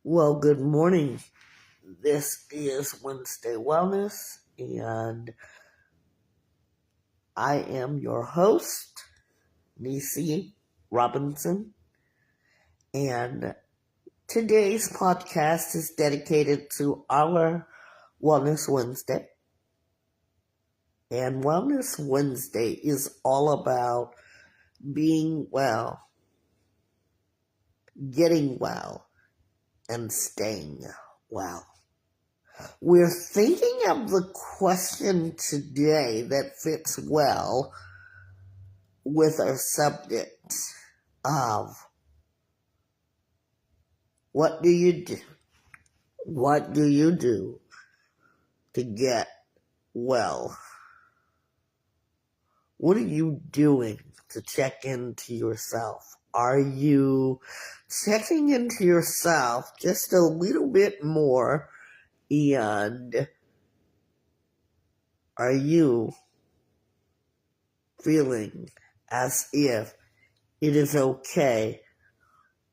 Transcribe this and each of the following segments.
Well, good morning. This is Wednesday Wellness, and I am your host, Nisi Robinson. And today's podcast is dedicated to our Wellness Wednesday. And Wellness Wednesday is all about being well, getting well, and staying well. We're thinking of the question today that fits well with our subject of what do you do? What do you do to get well? What are you doing to check into yourself? Are you checking into yourself just a little bit more? And are you feeling as if it is okay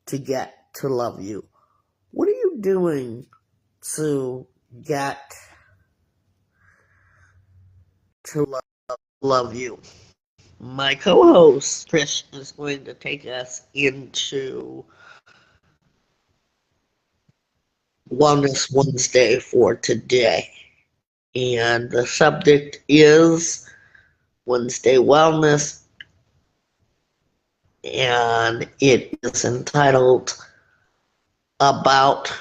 to get to love you? What are you doing to get to love you? My co-host, Trish, is going to take us into Wellness Wednesday for today. And the subject is Wednesday Wellness, and it is entitled About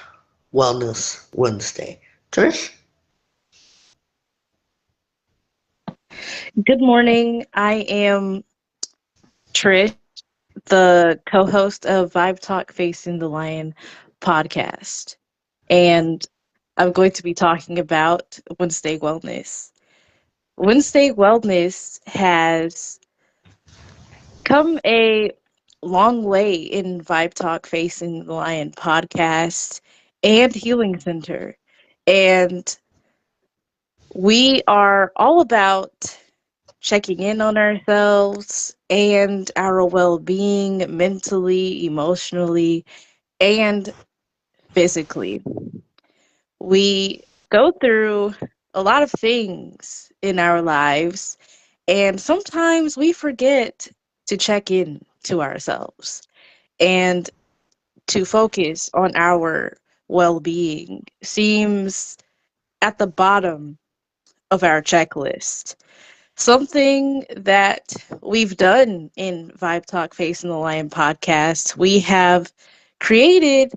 Wellness Wednesday. Trish? Good morning. I am Trish, the co-host of Vibetalkfacingthelion podcast, and I'm going to be talking about Wednesday Wellness. Wednesday Wellness has come a long way in Vibe Talk Facing the Lion podcast and Healing Center. And we are all about checking in on ourselves and our well being mentally, emotionally, and physically. We go through a lot of things in our lives, and sometimes we forget to check in to ourselves and to focus on our well being seems at the bottom of our checklist. Something that we've done in Vibe Talk Facing the Lion podcast, we have created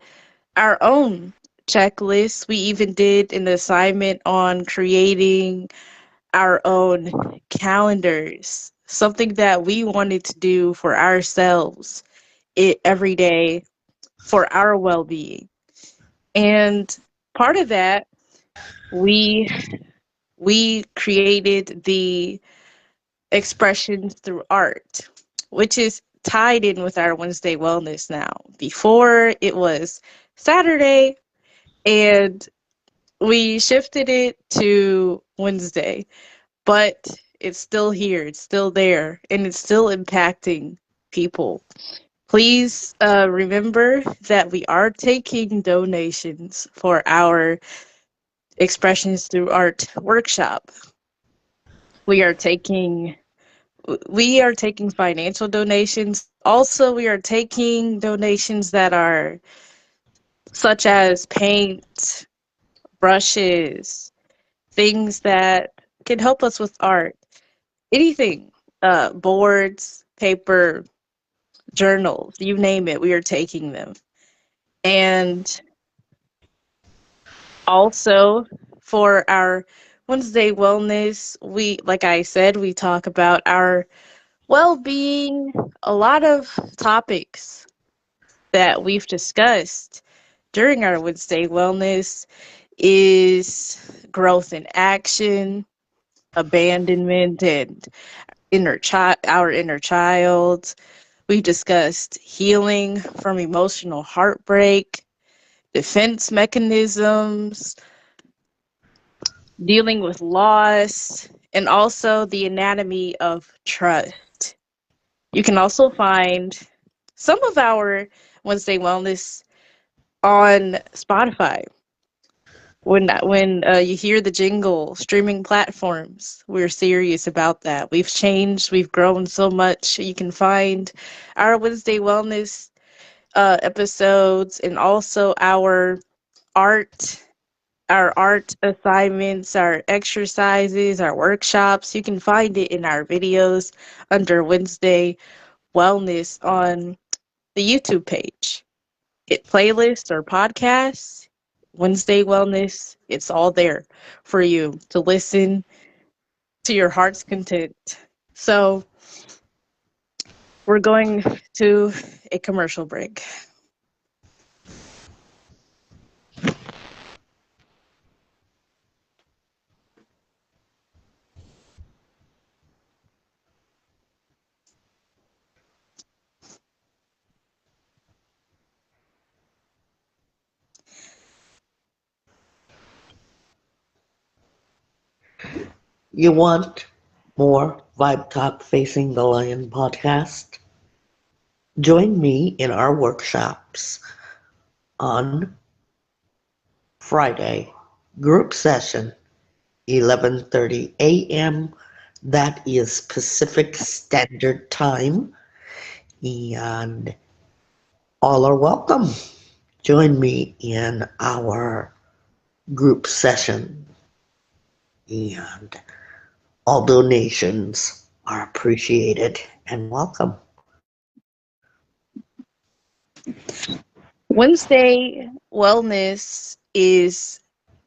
our own checklist. We even did an assignment on creating our own calendars, something that we wanted to do for ourselves every day for our well being. And part of that, we we created the expressions through art, which is tied in with our Wednesday wellness now. Before it was Saturday, and we shifted it to Wednesday, but it's still here, it's still there, and it's still impacting people. Please remember that we are taking donations for our expressions through art workshop. We are taking we are taking financial donations. Also, we are taking donations that are such as paint, brushes, things that can help us with art. Anything, boards, paper, journals, you name it, we are taking them. And also for our Wednesday wellness, like I said, we talk about our well-being, a lot of topics that we've discussed during our Wednesday wellness is growth in action, abandonment, and our inner child. We've discussed healing from emotional heartbreak, defense mechanisms, dealing with loss, and also the anatomy of trust. You can also find some of our Wednesday wellness on Spotify. When you hear the jingle, streaming platforms, we're serious about that. We've changed, we've grown so much. You can find our Wednesday Wellness episodes and also art our art assignments, our exercises, our workshops. You can find it in our videos under Wednesday Wellness on the YouTube page. It playlists or podcasts, Wednesday Wellness, it's all there for you to listen to your heart's content. So we're going to a commercial break. You want more Vibe Talk Facing the Lion podcast? Join me in our workshops on Friday, group session, 11:30 a.m. That is Pacific Standard Time, and all are welcome. Join me in our group session, and all donations are appreciated and welcome. Wednesday Wellness is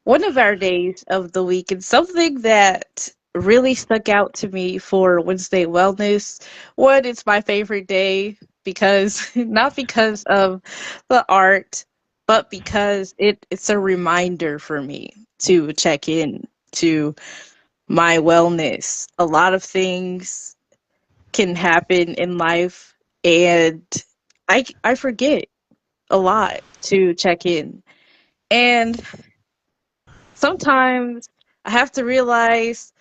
one of our days of the week, and something that really stuck out to me for Wednesday Wellness. One, it's my favorite day because not because of the art, but because it's a reminder for me to check in to my wellness. A lot of things can happen in life, and I forget a lot to check in. And sometimes I have to realize,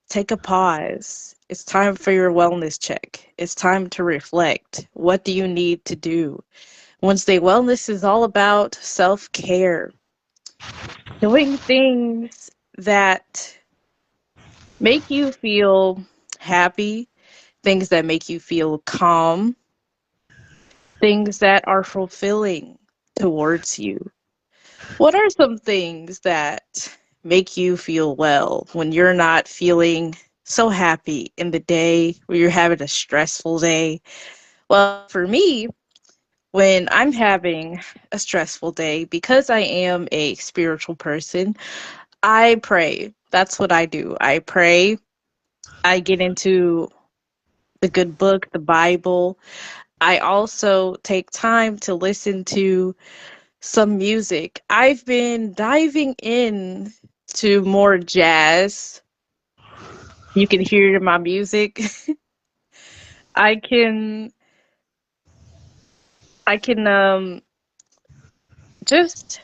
take a pause. It's time for your wellness check. It's time to reflect. What do you need to do? Wednesday Wellness is all about self care, doing things that make you feel happy, things that make you feel calm, things that are fulfilling towards you. What are some things that make you feel well when you're not feeling so happy in the day, where you're having a stressful day? Well, for me, when I'm having a stressful day, because I am a spiritual person, I pray. That's what I do. I pray. I get into the good book, the Bible. I also take time to listen to some music. I've been diving in to more jazz. You can hear it in my music. I can I can just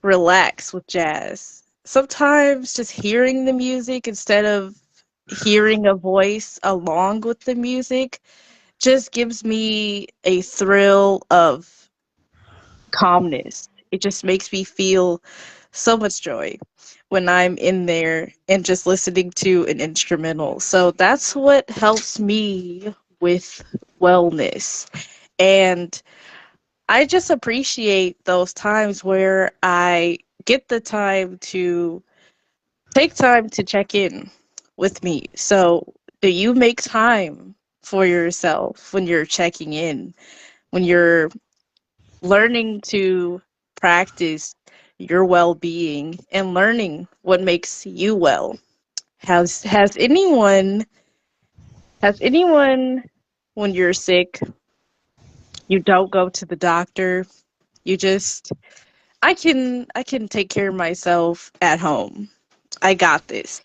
relax with jazz. Sometimes just hearing the music instead of hearing a voice along with the music just gives me a thrill of calmness. It just makes me feel so much joy when I'm in there and just listening to an instrumental. So that's what helps me with wellness. And I just appreciate those times where I get the time to take time to check in with me. So, do you make time for yourself when you're checking in, when you're learning to practice your well-being and learning what makes you well? Has anyone when you're sick, you don't go to the doctor, you just I can take care of myself at home. I got this.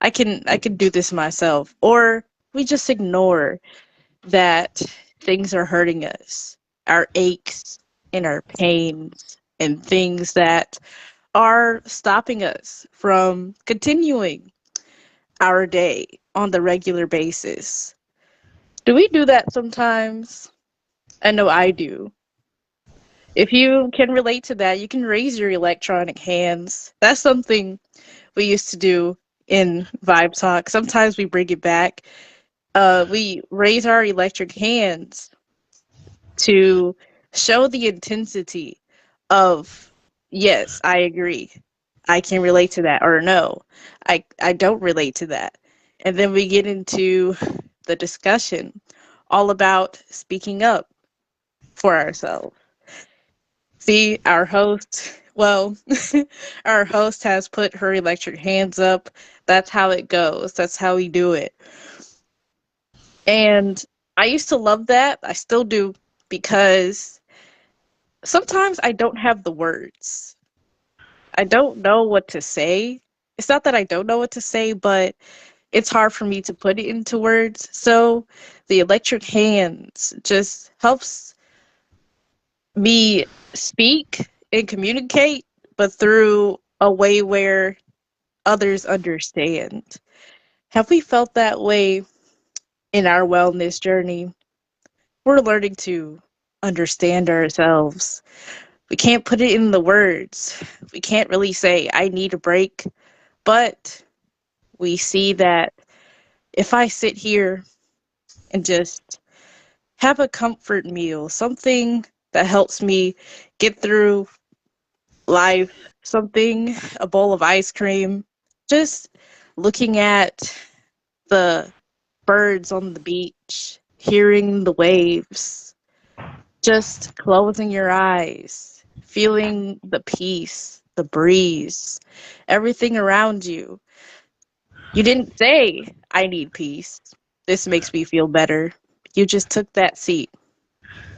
I can do this myself. Or we just ignore that things are hurting us, our aches and our pains and things that are stopping us from continuing our day on the regular basis. Do we do that sometimes? I know I do. If you can relate to that, you can raise your electronic hands. That's something we used to do in Vibe Talk. Sometimes we bring it back. We raise our electric hands to show the intensity of, yes, I agree. I can relate to that, or no, I don't relate to that. And then we get into the discussion all about speaking up for ourselves. See, our host, well, our host has put her electric hands up. That's how it goes. That's how we do it. And I used to love that. I still do, because sometimes I don't have the words. I don't know what to say. It's not that I don't know what to say, but it's hard for me to put it into words. So the electric hands just helps me speak and communicate, but through a way where others understand. Have we felt that way in our wellness journey? We're learning to understand ourselves. We can't put it in the words. We can't really say, I need a break. But we see that if I sit here and just have a comfort meal, something that helps me get through life, something, a bowl of ice cream, just looking at the birds on the beach, hearing the waves, just closing your eyes, feeling the peace, the breeze, everything around you. You didn't say, I need peace. This makes me feel better. You just took that seat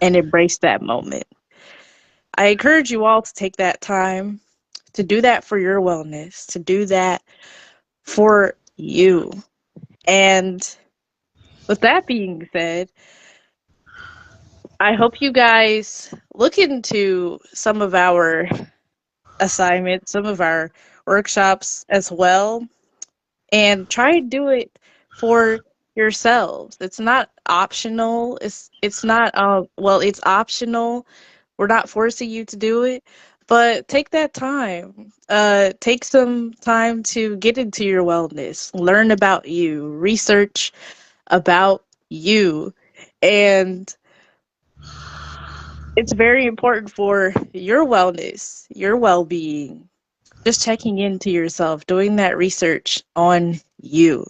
and embraced that moment. I encourage you all to take that time to do that for your wellness, to do that for you. And with that being said, I hope you guys look into some of our assignments, some of our workshops as well, and try and do it for yourselves. It's not optional. It's not well, it's optional. We're not forcing you to do it, but take that time. Take some time to get into your wellness, learn about you, research about you. And it's very important for your wellness, your well-being. Just checking into yourself, doing that research on you.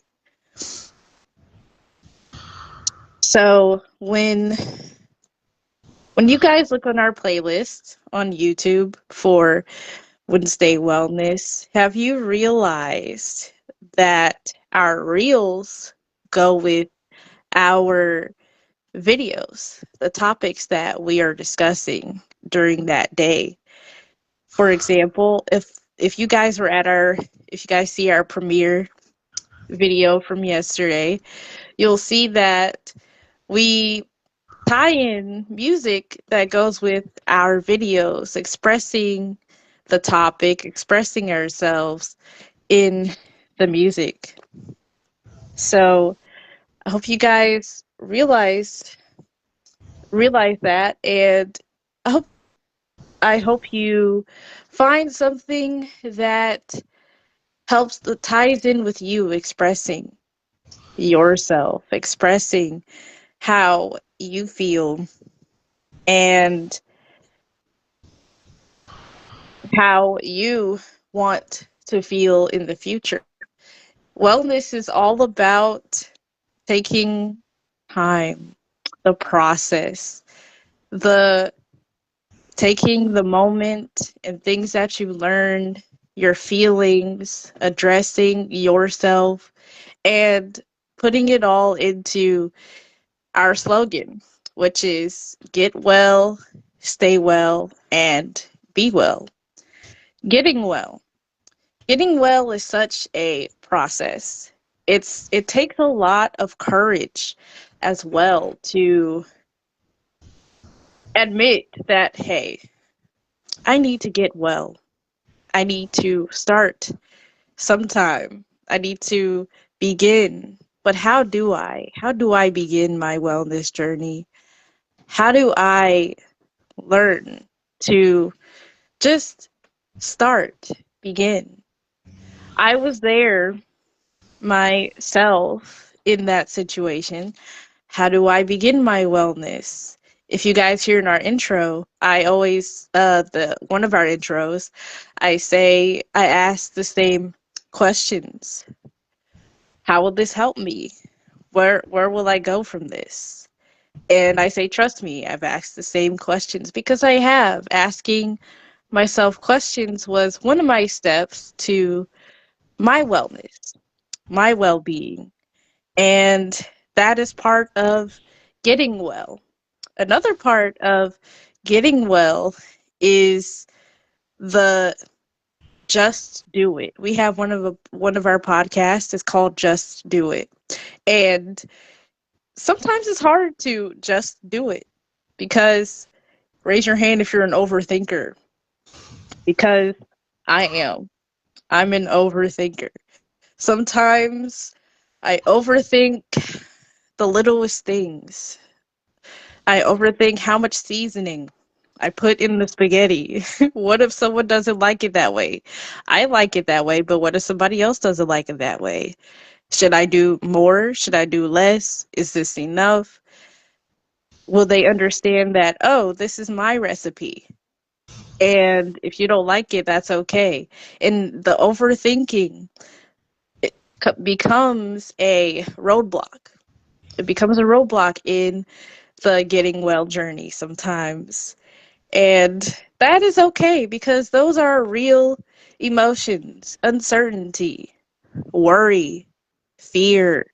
So when you guys look on our playlist on YouTube for Wednesday Wellness, have you realized that our reels go with our videos, the topics that we are discussing during that day? For example, if you guys were at our if you guys see our premiere video from yesterday, you'll see that we tie in music that goes with our videos, expressing the topic, expressing ourselves in the music. So I hope you guys realize that, and I hope I hope you find something that helps that ties in with you expressing yourself, expressing how you feel and how you want to feel in the future. Wellness is all about taking time, the process, the taking the moment and things that you learned, your feelings, addressing yourself, and putting it all into our slogan, which is get well, stay well, and be well. Getting well. Getting well is such a process. It takes a lot of courage as well to admit that, hey, I need to get well. I need to start sometime. I need to begin. But how do I? How do I begin my wellness journey? How do I learn? to just start, begin. I was there myself in that situation. How do I begin my wellness? If you guys hear in our intro, I always the one of our intros, I ask the same questions. How will this help me? Where will I go from this? And I say, trust me, I've asked the same questions because I have. Asking myself questions was one of my steps to my wellness, my well being. And that is part of getting well. Another part of getting well is the just do it. We have one of our podcasts is called Just Do It. And sometimes it's hard to just do it because raise your hand if you're an overthinker because I am. I'm an overthinker. Sometimes I overthink the littlest things. I overthink how much seasoning I put in the spaghetti. What if someone doesn't like it that way? I like it that way, but what if somebody else doesn't like it that way? Should I do more? Should I do less? Is this enough? Will they understand that, oh, this is my recipe? And if you don't like it, that's okay. And the overthinking becomes a roadblock. It becomes a roadblock in the getting well journey sometimes. And that is okay because those are real emotions: uncertainty, worry, fear,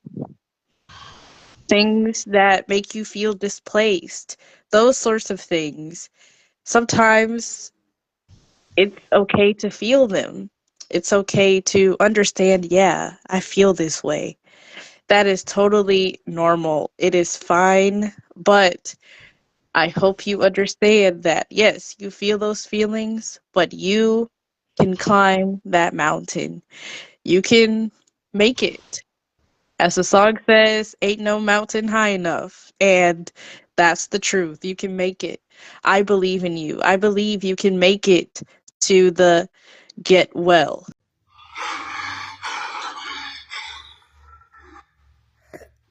things that make you feel displaced, those sorts of things. Sometimes it's okay to feel them. It's okay to understand, yeah, I feel this way. That is totally normal. It is fine, but I hope you understand that, yes, you feel those feelings, but you can climb that mountain. You can make it. As the song says, ain't no mountain high enough. And that's the truth. You can make it. I believe in you. I believe you can make it to the get well.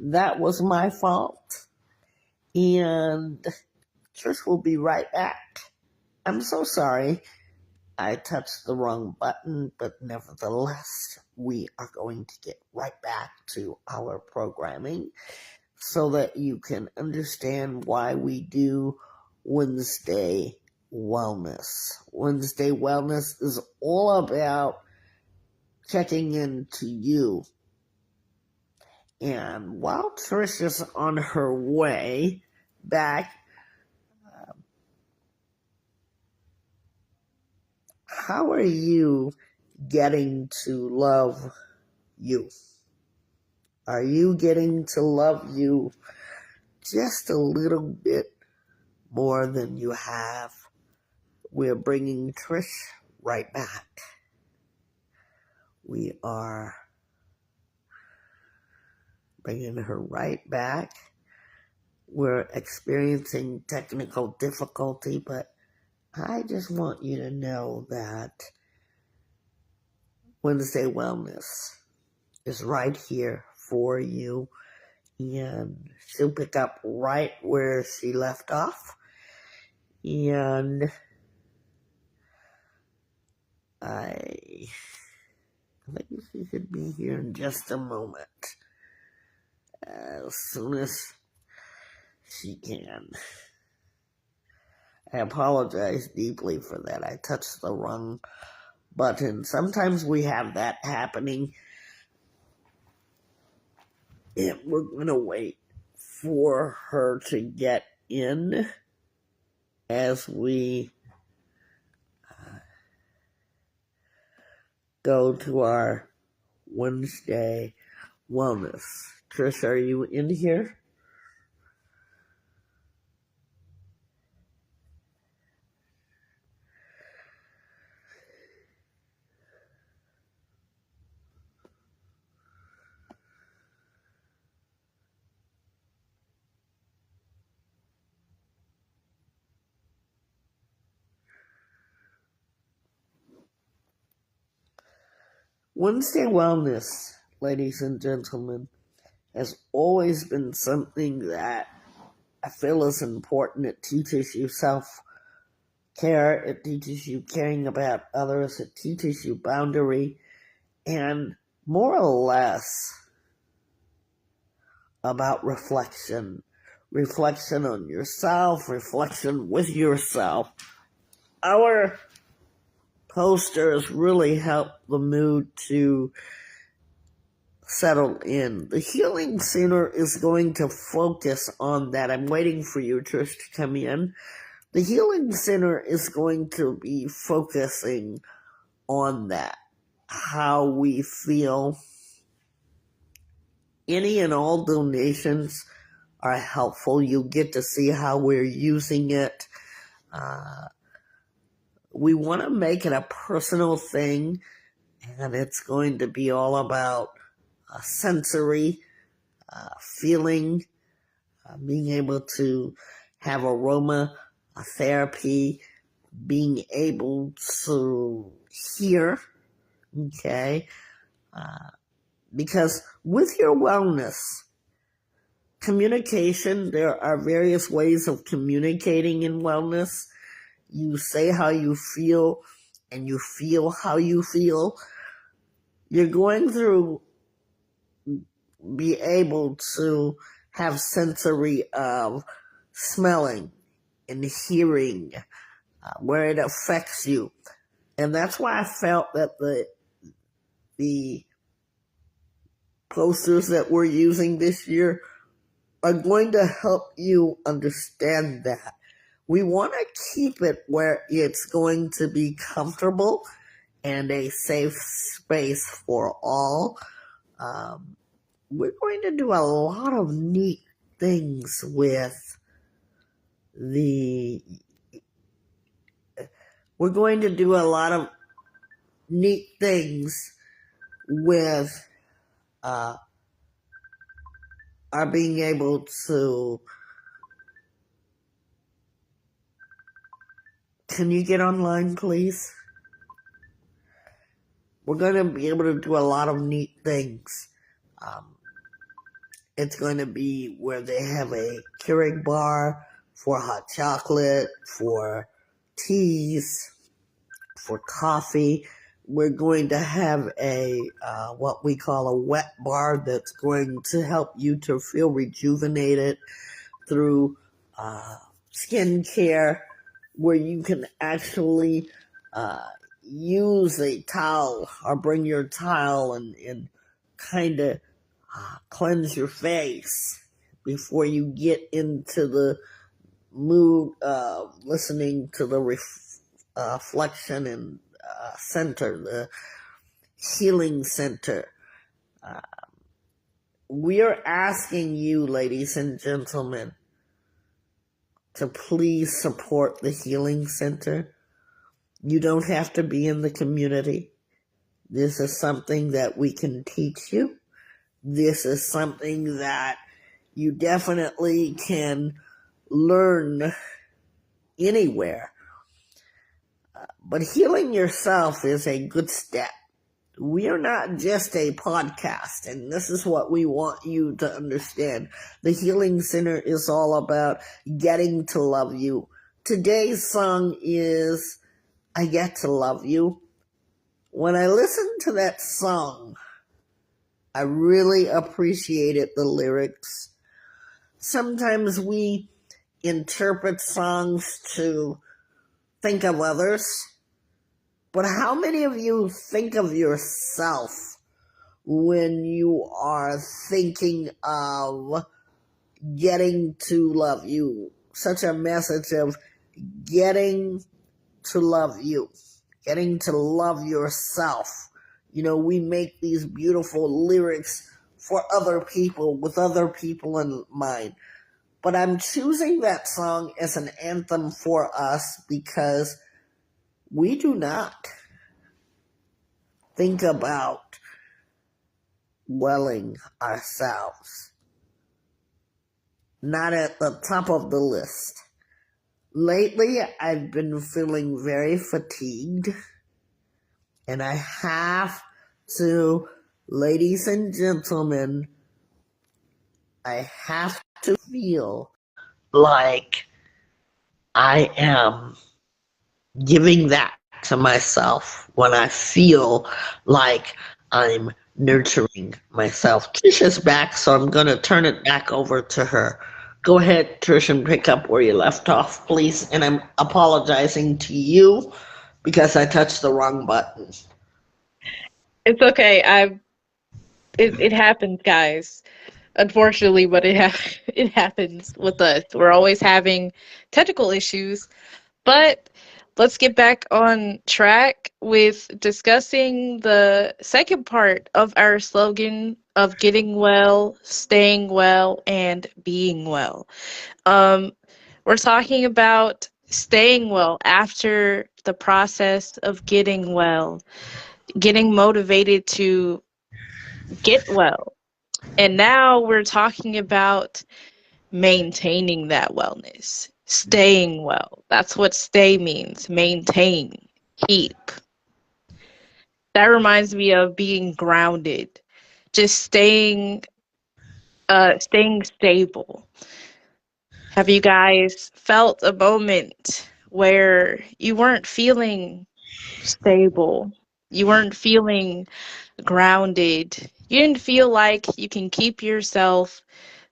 That was my fault. And Trish will be right back. I'm so sorry. I touched the wrong button, but nevertheless, we are going to get right back to our programming so that you can understand why we do Wednesday Wellness. Wednesday Wellness is all about checking into you. And while Trish is on her way back, how are you getting to love you? Are you getting to love you just a little bit more than you have? We're bringing Trish right back. We are bringing her right back. We're experiencing technical difficulty, but I just want you to know that Wednesday Wellness is right here for you, and she'll pick up right where she left off. And I think she should be here in just a moment. As soon as she can. I apologize deeply for that. I touched the wrong button. Sometimes we have that happening. And we're going to wait for her to get in as we go to our Wednesday Wellness. Trish, are you in here? Wednesday Wellness, ladies and gentlemen, has always been something that I feel is important. It teaches you self-care. It teaches you caring about others. It teaches you boundary. And more or less about reflection. Reflection on yourself, reflection with yourself. Our posters really help the mood to settle in. The Healing Center is going to focus on that. I'm waiting for you, Trish, to come in. The Healing Center is going to be focusing on that, how we feel. Any and all donations are helpful. You get to see how we're using it. We want to make it a personal thing, and it's going to be all about sensory feeling, being able to have aroma therapy, being able to hear, okay? Because with your wellness, communication, there are various ways of communicating in wellness. You say how you feel, and you feel how you feel. You're going to be able to have sensory of smelling and hearing, where it affects you. And that's why I felt that the posters that we're using this year are going to help you understand that. We want to keep it where it's going to be comfortable and a safe space for all. We're going to do a lot of neat things with we're going to do a lot of neat things with our being able to. Can you get online, please? We're going to be able to do a lot of neat things. It's going to be where they have a Keurig bar for hot chocolate, for teas, for coffee. We're going to have a what we call a wet bar that's going to help you to feel rejuvenated through skincare, where you can actually use a towel or bring your towel and kind of cleanse your face before you get into the mood of listening to the reflection and center, the healing center. We are asking you, ladies and gentlemen, to please support the Healing Center. You don't have to be in the community. This is something that we can teach you. This is something that you definitely can learn anywhere. But healing yourself is a good step. We are not just a podcast, and this is what we want you to understand. The Healing Center is all about getting to love you. Today's song is I Get to Love You. When I listened to that song, I really appreciated the lyrics. Sometimes we interpret songs to think of others, but how many of you think of yourself when you are thinking of getting to love you? Such a message of getting to love you, getting to love yourself. You know, we make these beautiful lyrics for other people, with other people in mind. But I'm choosing that song as an anthem for us because we do not think about welling ourselves. Not at the top of the list. Lately, I've been feeling very fatigued, and I have So, ladies and gentlemen, I have to feel like I am giving that to myself when I feel like I'm nurturing myself. Trisha's back, so I'm going to turn it back over to her. Go ahead, Trish, and pick up where you left off, please. And I'm apologizing to you because I touched the wrong button. It's okay. It happens, guys. Unfortunately, but it happens with us. We're always having technical issues. But let's get back on track with discussing the second part of our slogan of getting well, staying well, and being well. Um, we're talking about staying well after the process of getting well, getting motivated to get well. And now we're talking about maintaining that wellness, staying well. That's what stay means, maintain, keep. That reminds me of being grounded, just staying stable. Have you guys felt a moment where you weren't feeling stable? You weren't feeling grounded. You didn't feel like you can keep yourself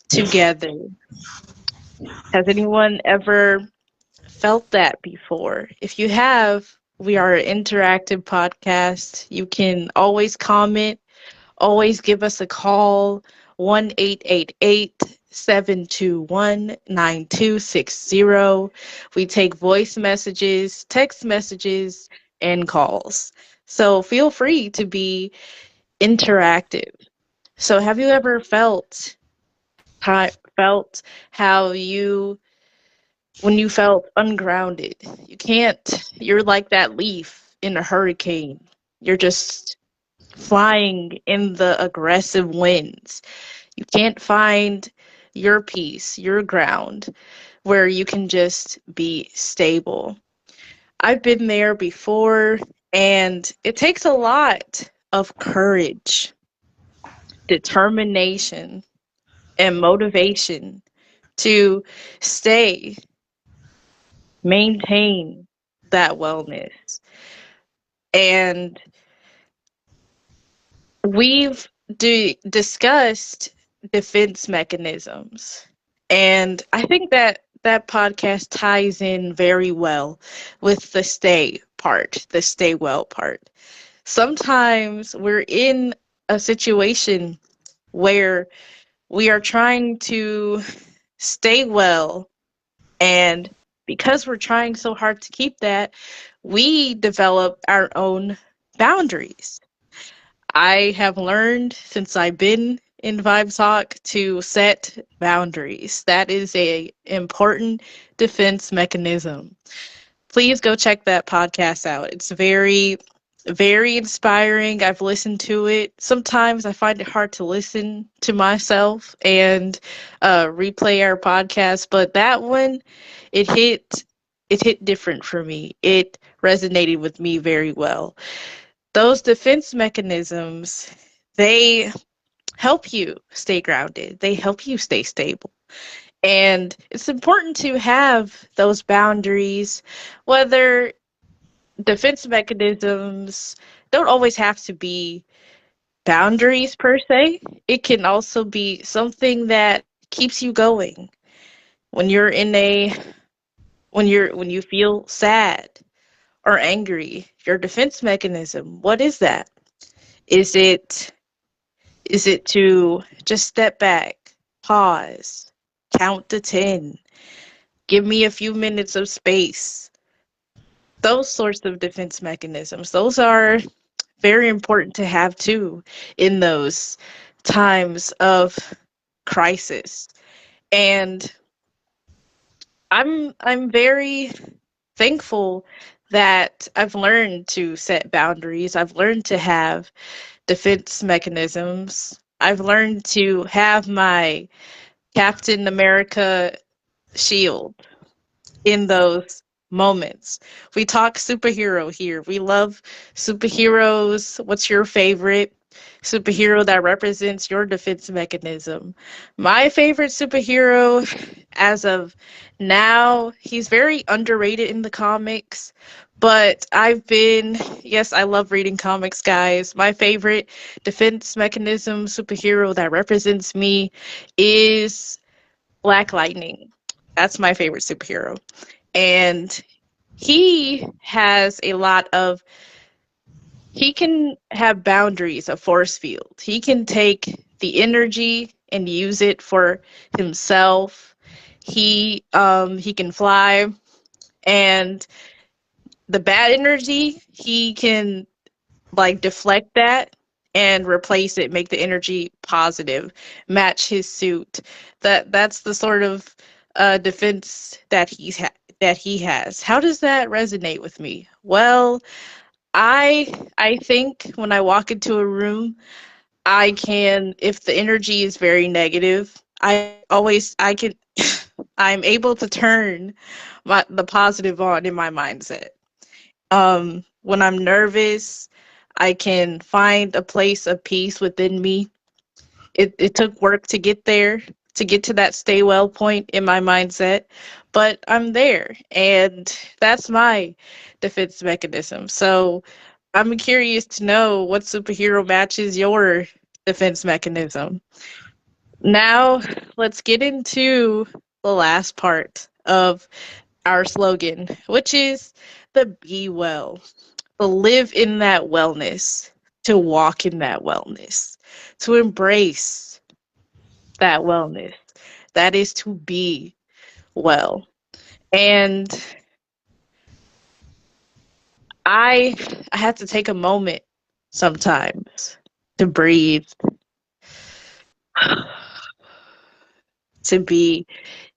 together. Has anyone ever felt that before? If you have, we are an interactive podcast. You can always comment, always give us a call, 1-888-721-9260. We take voice messages, text messages, and calls. So feel free to be interactive. So have you ever felt how you when you felt ungrounded? You're like that leaf in a hurricane. You're just flying in the aggressive winds. You can't find your peace, your ground, where you can just be stable. I've been there before, and it takes a lot of courage, determination, and motivation to stay, maintain that wellness. And we've discussed defense mechanisms. And I think that that podcast ties in very well with the stay well part. Sometimes we're in a situation where we are trying to stay well, and because we're trying so hard to keep that, we develop our own boundaries. I have learned since I've been in Vibe Talk to set boundaries. That is a important defense mechanism. Please go check that podcast out. It's very, very inspiring. I've listened to it. Sometimes I find it hard to listen to myself and replay our podcast, but that one, it hit, it hit different for me. It resonated with me very well. Those defense mechanisms, they help you stay grounded. They help you stay stable. And it's important to have those boundaries, whether defense mechanisms don't always have to be boundaries per se. It can also be something that keeps you going when you're in a when you feel sad or angry. Your defense mechanism, what is that? Is it to just step back, pause, count to 10, give me a few minutes of space? Those sorts of defense mechanisms, those are very important to have too in those times of crisis. And I'm very thankful that I've learned to set boundaries. I've learned to have defense mechanisms. I've learned to have my Captain America shield in those moments. We talk superhero here. We love superheroes. What's your favorite superhero that represents your defense mechanism? My favorite superhero, as of now, he's very underrated in the comics. But yes, I love reading comics, guys. My favorite defense mechanism superhero that represents me is Black Lightning. That's my favorite superhero. And he has a lot of he can have boundaries, a force field. He can take the energy and use it for himself. He can fly, and the bad energy he can like deflect that and replace it, make the energy positive, match his suit. That's the sort of defense that he has. How does that resonate with me? Well, I think when I walk into a room, I can, if the energy is very negative, I can I'm able to turn the positive on in my mindset. When I'm nervous, I can find a place of peace within me. It took work to get there, to get to that stay well point in my mindset, but I'm there, and that's my defense mechanism. So I'm curious to know what superhero matches your defense mechanism. Now, let's get into the last part of our slogan, which is the be well, to live in that wellness, to walk in that wellness, to embrace that wellness. That is to be well. And I I have to take a moment sometimes to breathe, to be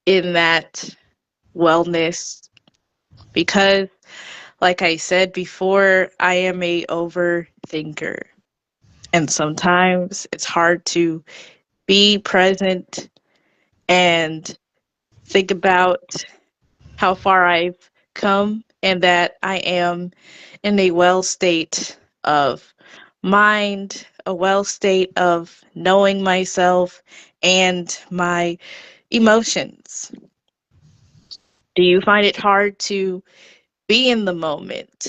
in that wellness, because like I said before, I am a overthinker. And sometimes it's hard to be present and think about how far I've come and that I am in a well state of mind, a well state of knowing myself and my emotions. Do you find it hard to be in the moment,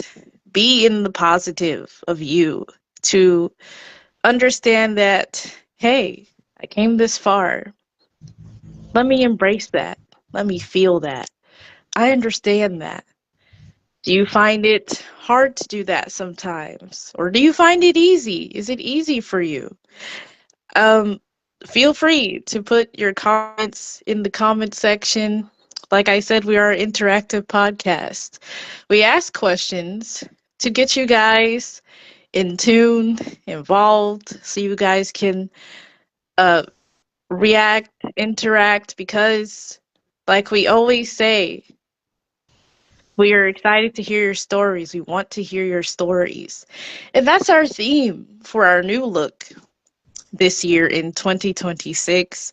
be in the positive of you, to understand that, hey, I came this far. Let me embrace that. Let me feel that. I understand that. Do you find it hard to do that sometimes? Or do you find it easy? Is it easy for you? Um, Feel free to put your comments in the comment section. Like I said, we are an interactive podcast. We ask questions to get you guys in tune, involved, so you guys can uh, react, interact, because, like we always say, we are excited to hear your stories. We want to hear your stories. And that's our theme for our new look this year in 2026.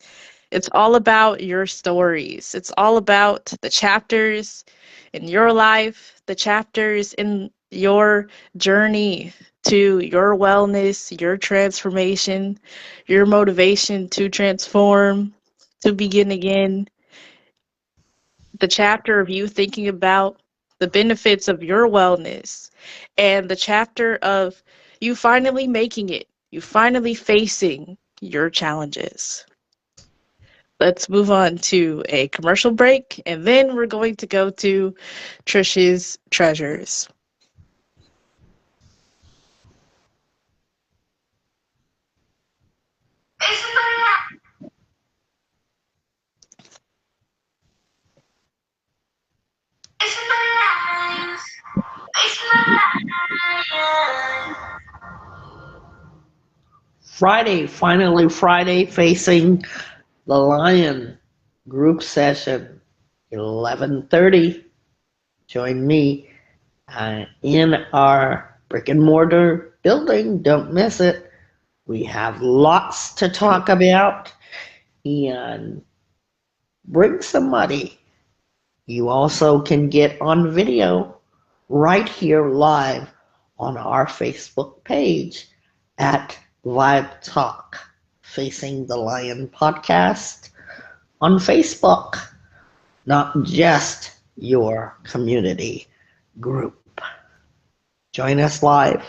It's all about your stories. It's all about the chapters in your life, the chapters in your journey to your wellness, your transformation, your motivation to transform, to begin again. The chapter of you thinking about the benefits of your wellness, and the chapter of you finally making it, you finally facing your challenges. Let's move on to a commercial break, and then we're going to go to Trish's treasures. Friday, finally Friday, facing the Lion group session, 11:30. Join me in our brick and mortar building. Don't miss it. We have lots to talk about, and bring somebody. You also can get on video right here live on our Facebook page at Vibe Talk Facing the Lion podcast on Facebook, not just your community group. Join us live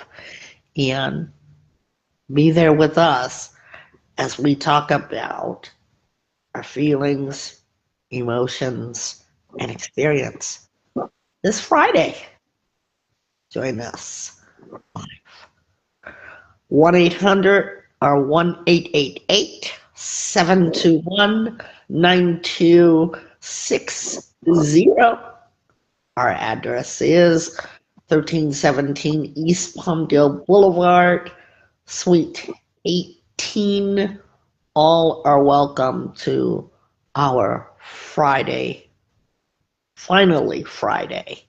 and be there with us as we talk about our feelings, emotions, and experience this Friday. Join us. 1-800 or 1-888-721-9260. Our address is 1317 East Palmdale Boulevard, Suite 18. All are welcome to our finally Friday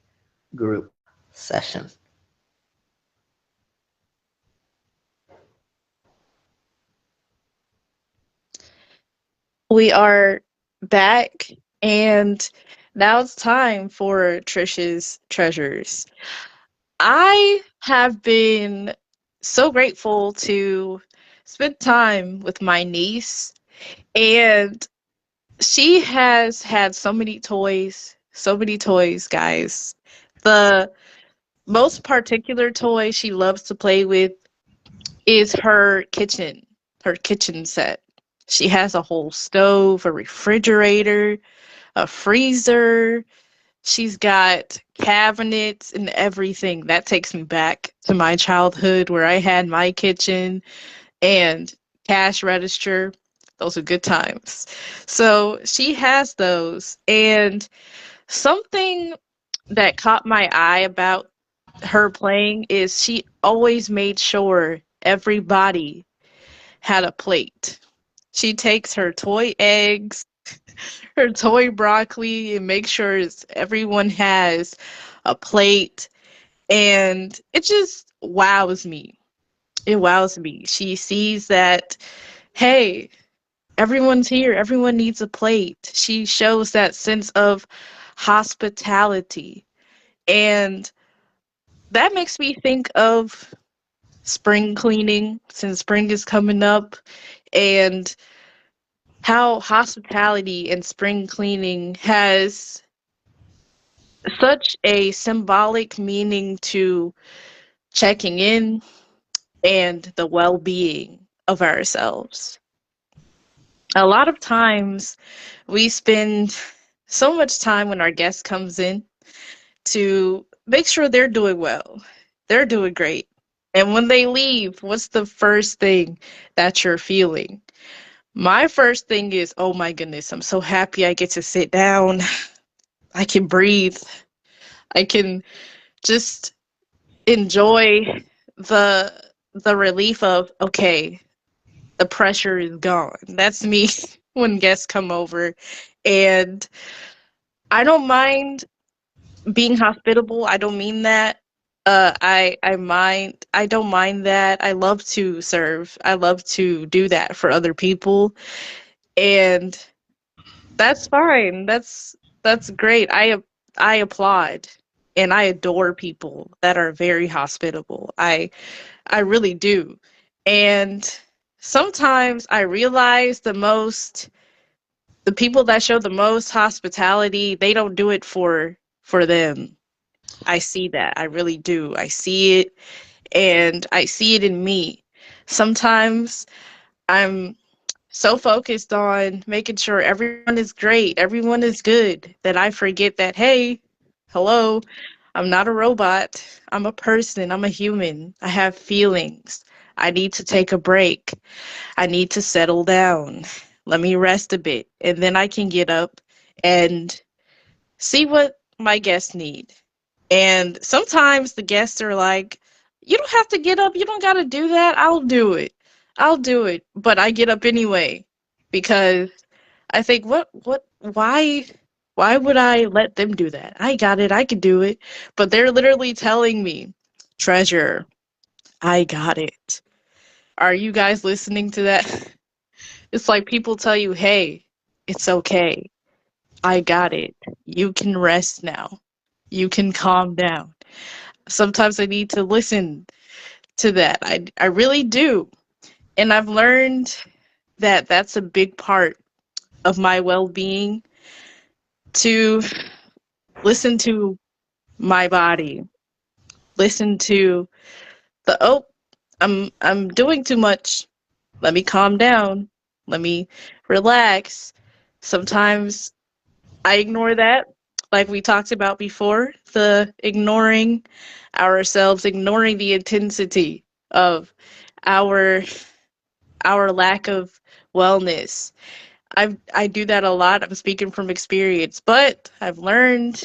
group session. We are back, and now it's time for Trisha's Treasures. I have been so grateful to spend time with my niece, and she has had so many toys, guys. The most particular toy she loves to play with is her kitchen set. She has a whole stove, a refrigerator, a freezer. She's got cabinets and everything. That takes me back to my childhood where I had my kitchen and cash register. Those are good times. So she has those. And something that caught my eye about her playing is she always made sure everybody had a plate. She takes her toy eggs, her toy broccoli, and makes sure everyone has a plate. And it just wows me. It wows me. She sees that, hey, everyone's here. Everyone needs a plate. She shows that sense of hospitality. And that makes me think of spring cleaning, since spring is coming up, and how hospitality and spring cleaning has such a symbolic meaning to checking in and the well-being of ourselves. A lot of times we spend so much time when our guest comes in to make sure they're doing well. They're doing great. And when they leave, what's the first thing that you're feeling? My first thing is, oh my goodness, I'm so happy I get to sit down. I can breathe. I can just enjoy the the relief of, okay, the pressure is gone. That's me when guests come over. And I don't mind being hospitable. I don't mean that. I don't mind that. I love to serve. I love to do that for other people. And that's fine. That's great. I applaud and I adore people that are very hospitable. I really do. And sometimes I realize the people that show the most hospitality, they don't do it for them. I see that. I really do. I see it, and I see it in me. Sometimes I'm so focused on making sure everyone is great, everyone is good, that I forget that, hey, hello, I'm not a robot. I'm a person. I'm a human. I have feelings. I need to take a break. I need to settle down. Let me rest a bit. And then I can get up and see what my guests need. And sometimes the guests are like, you don't have to get up. You don't got to do that. I'll do it. I'll do it. But I get up anyway because I think, why would I let them do that? I got it. I could do it. But they're literally telling me, Treasure, I got it. Are you guys listening to that? It's like people tell you, hey, it's okay. I got it. You can rest now. You can calm down. Sometimes I need to listen to that. I really do. And I've learned that that's a big part of my well-being, to listen to my body, listen to the, oh, I'm doing too much. Let me calm down. Let me relax. Sometimes I ignore that, like we talked about before, the ignoring ourselves, ignoring the intensity of our our lack of wellness. I do that a lot. I'm speaking from experience, but I've learned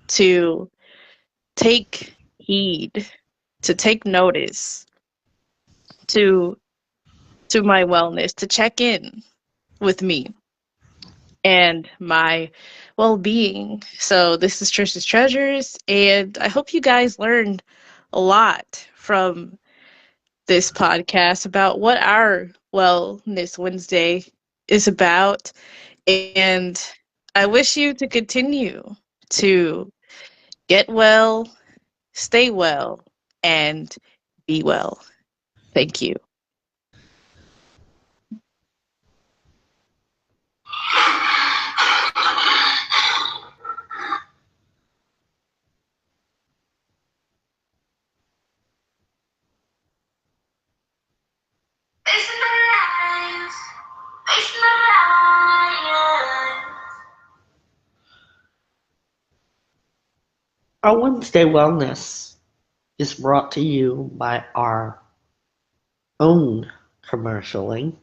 to take heed, to take notice to my wellness, to check in with me and my well-being. So this is Trish's Treasures, and I hope you guys learned a lot from this podcast about what our Wellness Wednesday is about. And I wish you to continue to get well, stay well, and be well. Thank you. Our Wednesday Wellness is brought to you by our own commercialing.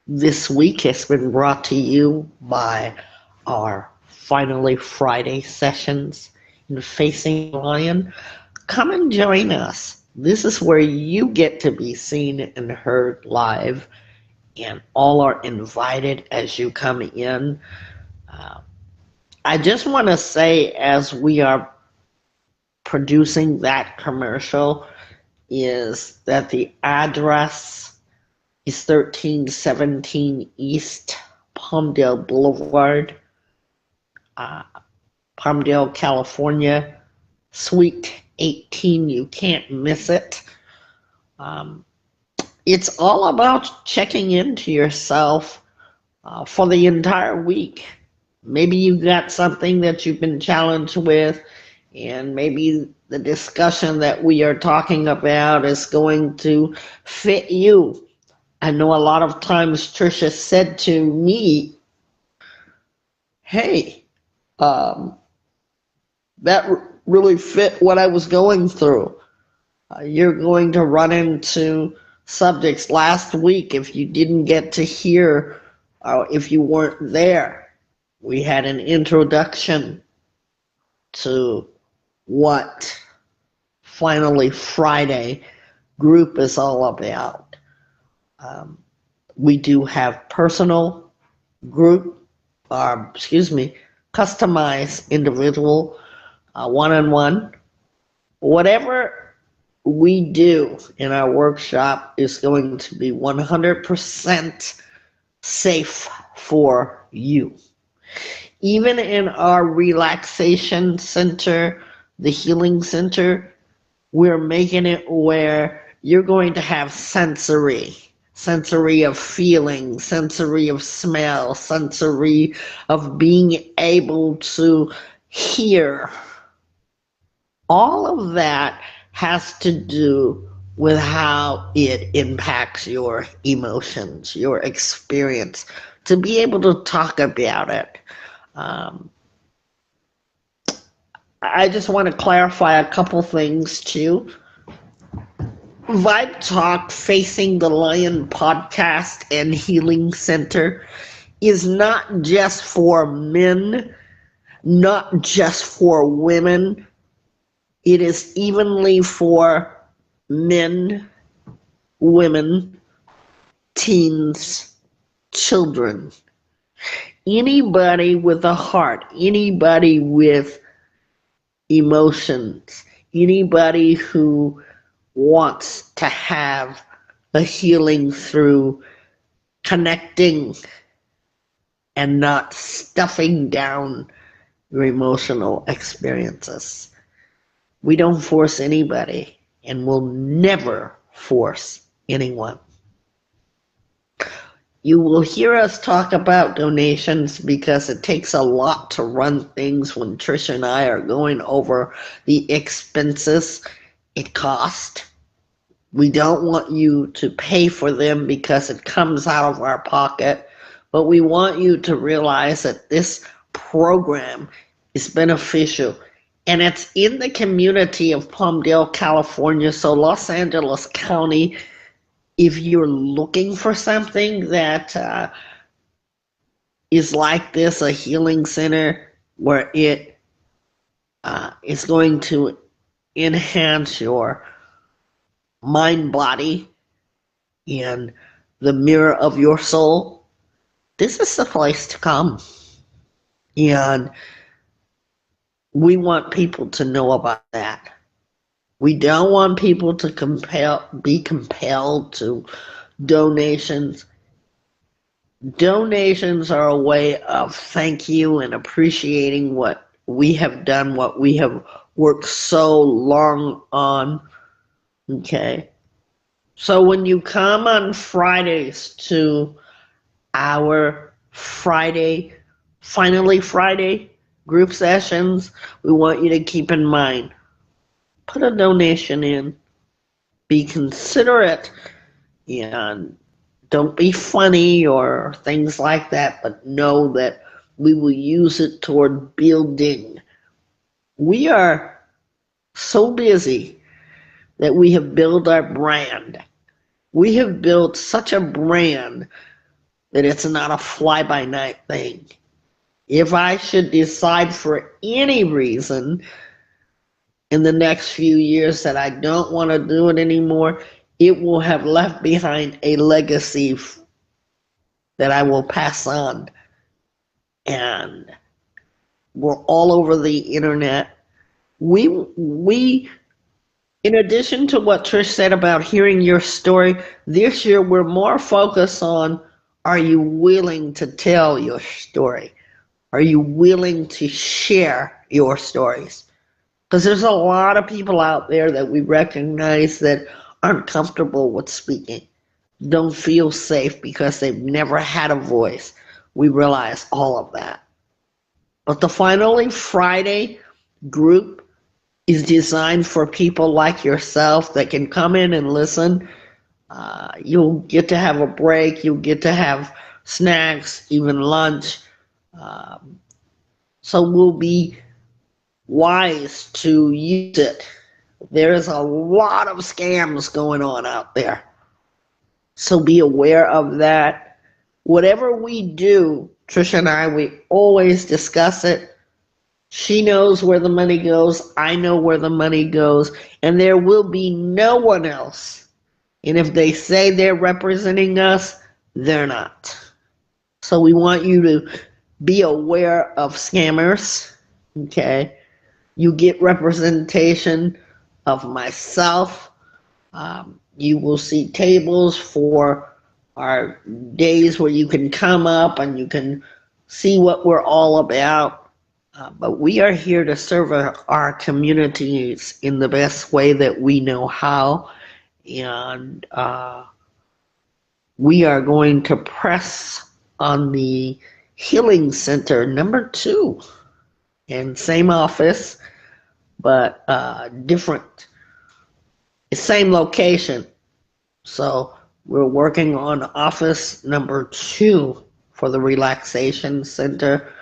This week has been brought to you by our Finally Friday sessions in Facing the Lion. Come and join us. This is where you get to be seen and heard live, and all are invited as you come in. I just want to say, as we are producing that commercial, is that the address is 1317 East Palmdale Boulevard, Palmdale, California, Suite 18. You can't miss it. It's all about checking into yourself for the entire week. Maybe you got something that you've been challenged with, and maybe the discussion that we are talking about is going to fit you. I know a lot of times Trisha said to me, hey, that really fit what I was going through. You're going to run into subjects last week if you didn't get to hear, if you weren't there. We had an introduction to what Finally Friday group is all about. We do have personal, group, customized, individual, one-on-one. Whatever we do in our workshop is going to be 100% safe for you. Even in our relaxation center, the healing center, we're making it where you're going to have sensory of feeling, sensory of smell, sensory of being able to hear. All of that has to do with how it impacts your emotions, your experience, to be able to talk about it. I just want to clarify a couple things too. Vibe Talk Facing the Lion podcast and Healing Center is not just for men, not just for women. It is evenly for men, women, teens, children. Anybody with a heart, anybody with emotions, anybody who wants to have a healing through connecting and not stuffing down your emotional experiences. We don't force anybody and will never force anyone. You will hear us talk about donations because it takes a lot to run things when Trish and I are going over the expenses it costs. We don't want you to pay for them because it comes out of our pocket, but we want you to realize that this program is beneficial. And it's in the community of Palmdale, California, so Los Angeles County. If you're looking for something that is like this, a healing center where it is going to enhance your mind, body, and the mirror of your soul, this is the place to come. And we want people to know about that. We don't want people to be compelled to donations. Donations are a way of thank you and appreciating what we have done, what we have worked so long on. Okay. So when you come on Fridays to our Finally Friday group sessions, we want you to keep in mind, put a donation in, be considerate, and don't be funny or things like that, but know that we will use it toward building. We are so busy that we have built our brand. We have built such a brand that it's not a fly-by-night thing. If I should decide for any reason in the next few years that I don't want to do it anymore, it will have left behind a legacy that I will pass on. And we're all over the internet. We in addition to what Trish said about hearing your story, this year we're more focused on, are you willing to tell your story? Are you willing to share your stories? Because there's a lot of people out there that we recognize that aren't comfortable with speaking, don't feel safe because they've never had a voice. We realize all of that. But the Finally Friday group is designed for people like yourself that can come in and listen. You'll get to have a break. You'll get to have snacks, even lunch. So we'll be wise to use it. There is a lot of scams going on out there. So be aware of that. Whatever we do, Trisha and I, we always discuss it. She knows where the money goes. I know where the money goes. And there will be no one else. And if they say they're representing us, they're not. So we want you to be aware of scammers. Okay? You get representation of myself. You will see tables for our days where you can come up and you can see what we're all about. But we are here to serve our communities in the best way that we know how. And we are going to press on the Healing Center #2. And same office, but different. Same location. So we're working on office #2 for the relaxation center.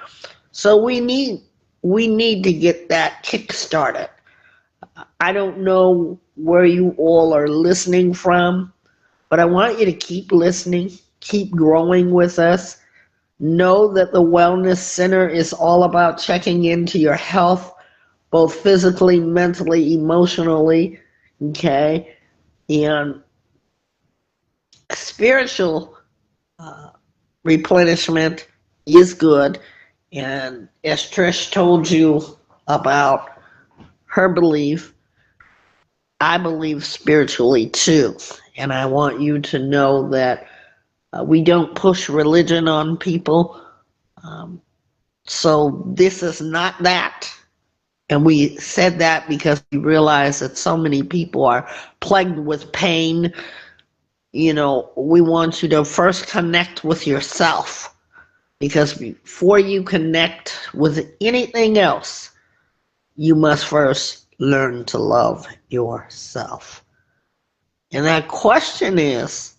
So we need to get that kick started. I don't know where you all are listening from, but I want you to keep listening, keep growing with us. Know that the Wellness Center is all about checking into your health, both physically, mentally, emotionally, okay? And spiritual replenishment is good. And as Trish told you about her belief, I believe spiritually too. And I want you to know that we don't push religion on people. So this is not that. And we said that because we realize that so many people are plagued with pain. We want you to first connect with yourself, because before you connect with anything else, you must first learn to love yourself. And that question is,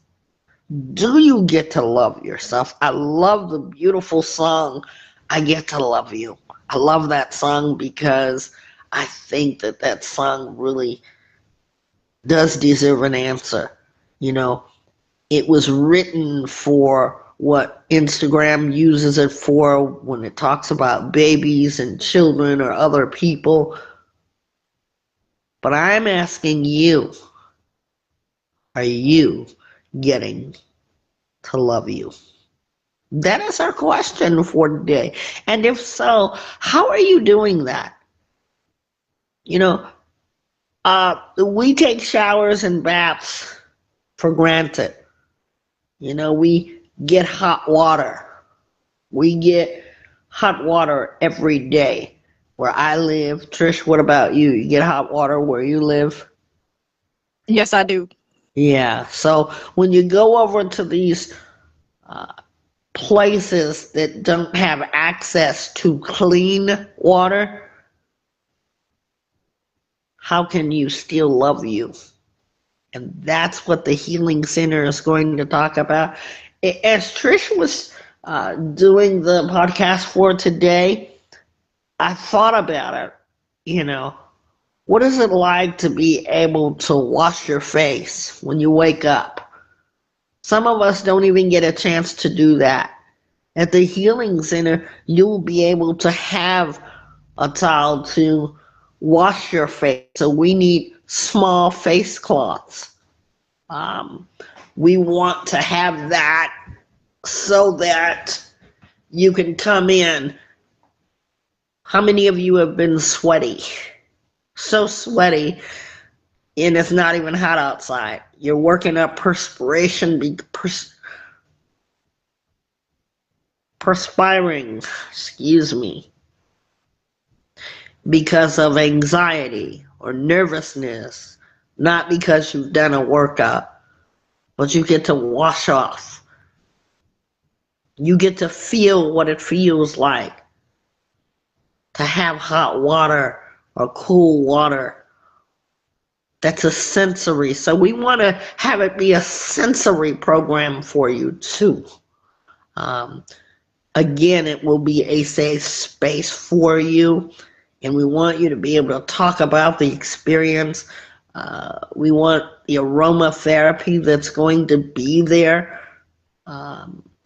do you get to love yourself? I love the beautiful song, I Get to Love You. I love that song because I think that song really does deserve an answer. It was written for what Instagram uses it for when it talks about babies and children or other people. But I'm asking you, are you getting to love you? That is our question for today. And if so, how are you doing that? We take showers and baths for granted. We get hot water. We get hot water every day where I live. Trish, what about you? You get hot water where you live? Yes, I do. Yeah. So when you go over to these places that don't have access to clean water, how can you still love you? And that's what the Healing Center is going to talk about. As Trish was doing the podcast for today, I thought about it. What is it like to be able to wash your face when you wake up? Some of us don't even get a chance to do that. At the Healing Center, you'll be able to have a towel to wash your face. So we need small face cloths. We want to have that so that you can come in. How many of you have been sweaty? So sweaty, and it's not even hot outside. You're working up perspiration, perspiring, because of anxiety or nervousness, not because you've done a workout, but you get to wash off. You get to feel what it feels like to have hot water or cool water. That's a sensory. So we want to have it be a sensory program for you too. Again, it will be a safe space for you, and we want you to be able to talk about the experience. We want the aromatherapy that's going to be there.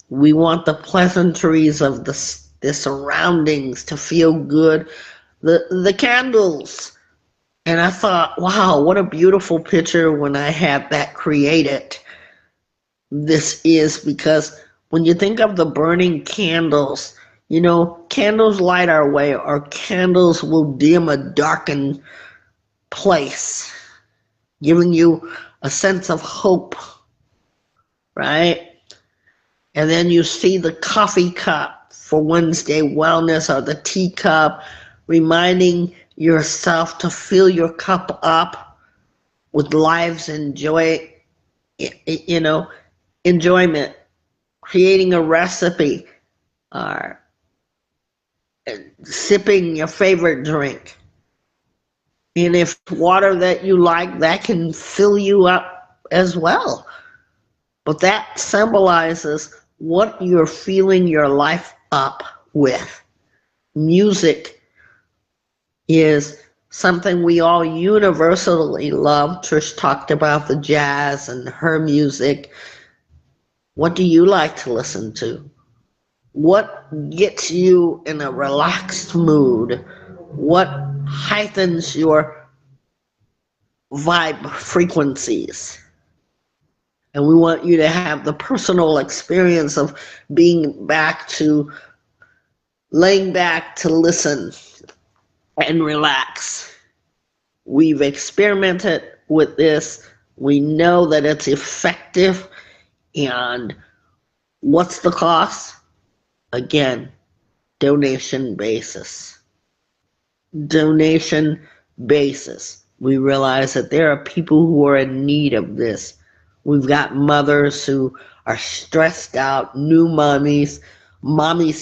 We want the pleasantries of the surroundings to feel good. The candles. And I thought, wow, what a beautiful picture when I had that created. This is because when you think of the burning candles, candles light our way, or candles will dim a darkened place, giving you a sense of hope, right? And then you see the coffee cup for Wednesday wellness, or the teacup, reminding yourself to fill your cup up with life's enjoyment, creating a recipe, or sipping your favorite drink. And if water that you like, that can fill you up as well. But that symbolizes what you're filling your life up with. Music is something we all universally love. Trish talked about the jazz and her music. What do you like to listen to? What gets you in a relaxed mood? What heightens your vibe frequencies? And we want you to have the personal experience of laying back to listen and relax. We've experimented with this. We know that it's effective. And what's the cost? Again, donation basis. Donation basis. We realize that there are people who are in need of this. We've got mothers who are stressed out, new mommies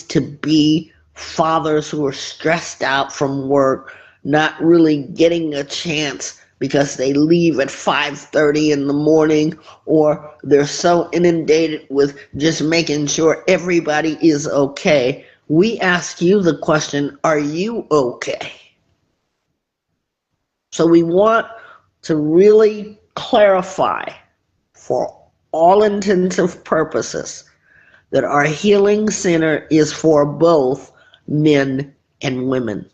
to be, fathers who are stressed out from work, not really getting a chance because they leave at 5:30 in the morning, or they're so inundated with just making sure everybody is okay. We ask you the question, are you okay? So we want to really clarify for all intensive purposes that our healing center is for both men and women.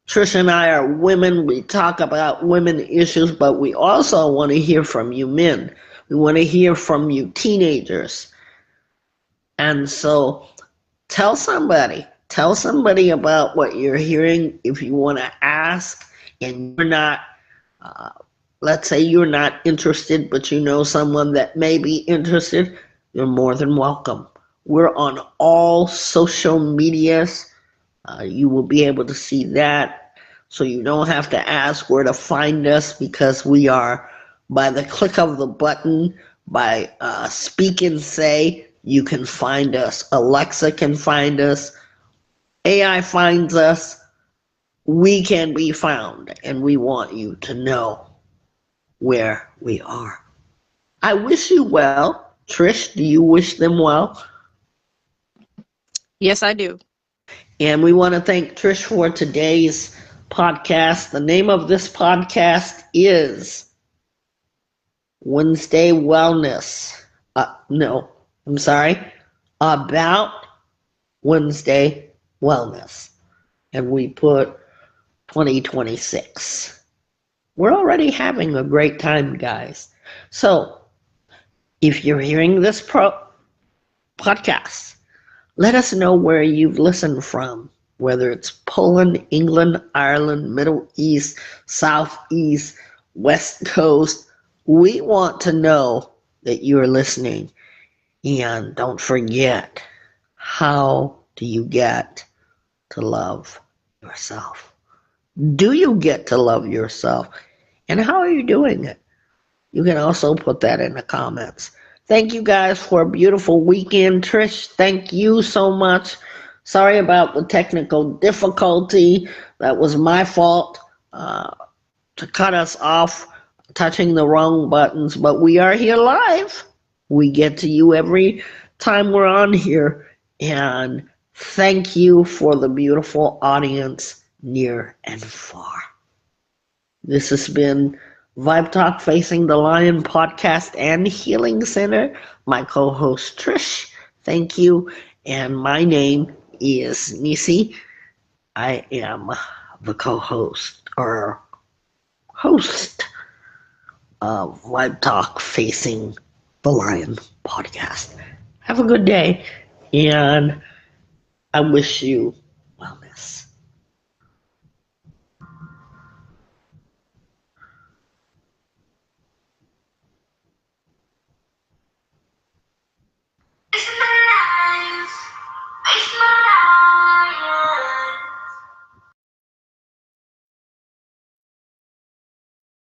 Trish and I are women. We talk about women issues, but we also want to hear from you men. We want to hear from you teenagers. And so tell somebody about what you're hearing. If you want to ask and you're not, let's say you're not interested, but you know someone that may be interested, you're more than welcome. We're on all social medias. You will be able to see that. So you don't have to ask where to find us, because we are by the click of the button, by speak and say, you can find us. Alexa can find us. AI finds us. We can be found, and we want you to know where we are. I wish you well. Trish, do you wish them well? Yes, I do. And we want to thank Trish for today's podcast. The name of this podcast is Wednesday Wellness. About Wednesday Wellness. And we put 2026. We're already having a great time, guys. So, if you're hearing this podcast, let us know where you've listened from, whether it's Poland, England, Ireland, Middle East, Southeast, West Coast. We want to know that you're listening. And don't forget, how do you get to love yourself? Do you get to love yourself? And how are you doing it? You can also put that in the comments. Thank you guys for a beautiful weekend. Trish, thank you so much. Sorry about the technical difficulty. That was my fault to cut us off touching the wrong buttons, but we are here live. We get to you every time we're on here. And thank you for the beautiful audience near and far. This has been Vibe Talk Facing the Lion podcast and Healing Center. My co-host Trish, thank you. And my name is Nisi. I am the co-host or host of Vibe Talk Facing the Lion podcast. Have a good day, and I wish you